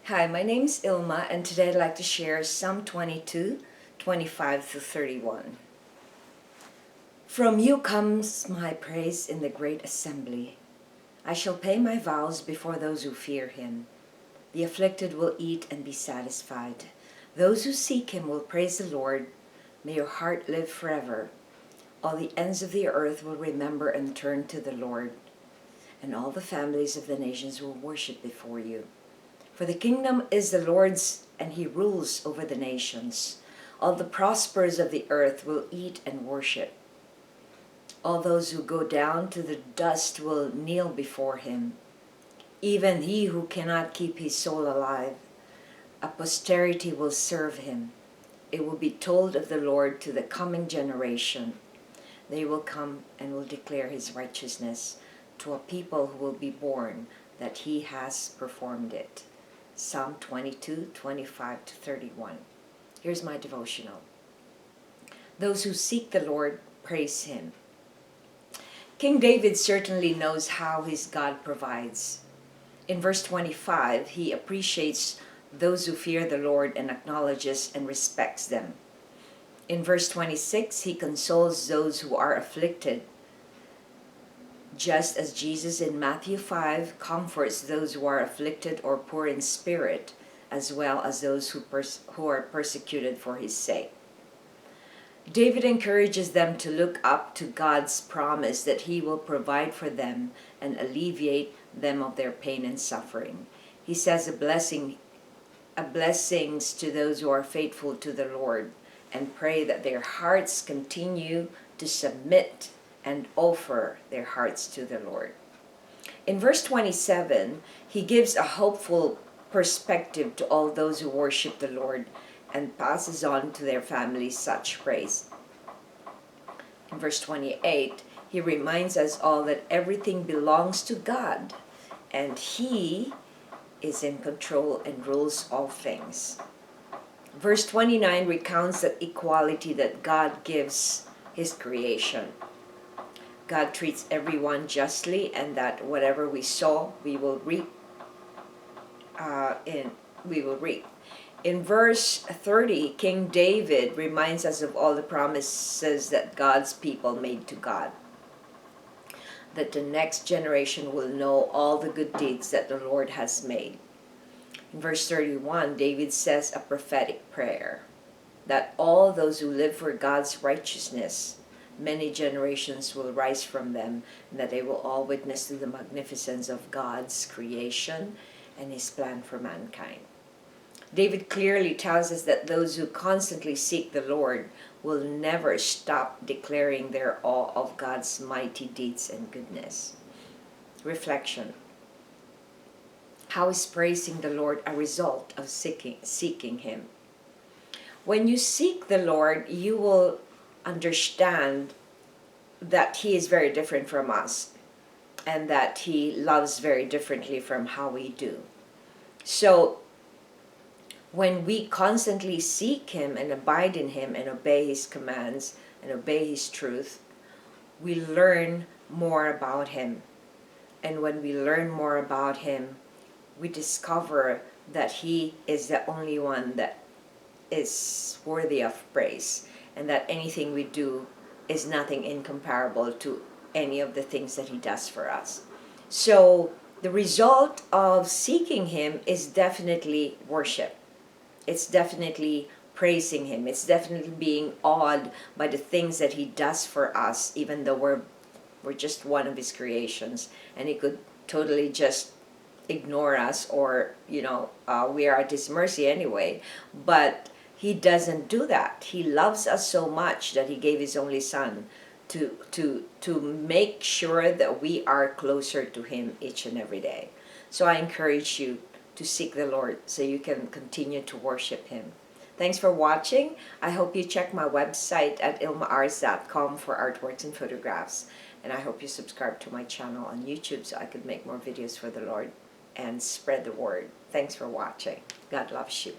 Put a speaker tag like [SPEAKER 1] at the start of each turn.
[SPEAKER 1] Hi, my name is Ilma, and today I'd like to share Psalm 22, 25 to 31. From you comes my praise in the great assembly. I shall pay my vows before those who fear him. The afflicted will eat and be satisfied. Those who seek him will praise the Lord. May your heart live forever. All the ends of the earth will remember and turn to the Lord, and all the families of the nations will worship before you. For the kingdom is the Lord's, and he rules over the nations. All the prosperous of the earth will eat and worship. All those who go down to the dust will kneel before him. Even he who cannot keep his soul alive, a posterity will serve him. It will be told of the Lord to the coming generation. They will come and will declare his righteousness to a people who will be born, that he has performed it. Psalm 22, 25 to 31. Here's my devotional. Those who seek the Lord praise him. King David certainly knows how his God provides. In verse 25, he appreciates those who fear the Lord and acknowledges and respects them. In verse 26, he consoles those who are afflicted, just as Jesus in Matthew 5 comforts those who are afflicted or poor in spirit, as well as those who are persecuted for his sake. David encourages them to look up to God's promise that he will provide for them and alleviate them of their pain and suffering. He says blessings to those who are faithful to the Lord, and pray that their hearts continue to submit and offer their hearts to the Lord. In verse 27, he gives a hopeful perspective to all those who worship the Lord and passes on to their families such praise. In verse 28, he reminds us all that everything belongs to God and he is in control and rules all things. Verse 29 recounts the equality that God gives his creation. God treats everyone justly, and that whatever we sow, we will reap. In verse 30, King David reminds us of all the promises that God's people made to God, that the next generation will know all the good deeds that the Lord has made. In verse 31, David says a prophetic prayer, that all those who live for God's righteousness, many generations will rise from them, and that they will all witness to the magnificence of God's creation and his plan for mankind. David clearly tells us that those who constantly seek the Lord will never stop declaring their awe of God's mighty deeds and goodness. Reflection. How is praising the Lord a result of seeking him? When you seek the Lord, you will understand that he is very different from us and that he loves very differently from how we do. So when we constantly seek him and abide in him and obey his commands and obey his truth, we learn more about him. And when we learn more about him, we discover that he is the only one that is worthy of praise, and that anything we do is nothing incomparable to any of the things that he does for us. So the result of seeking him is definitely worship. It's definitely praising him. It's definitely being awed by the things that he does for us, even though we're just one of his creations, and he could totally just ignore us, or we are at his mercy anyway. But he doesn't do that. He loves us so much that he gave his only son to make sure that we are closer to him each and every day. So I encourage you to seek the Lord so you can continue to worship him. Thanks for watching. I hope you check my website at ilma'S.com for artworks and photographs. And I hope you subscribe to my channel on YouTube so I could make more videos for the Lord and spread the word. Thanks for watching. God loves you.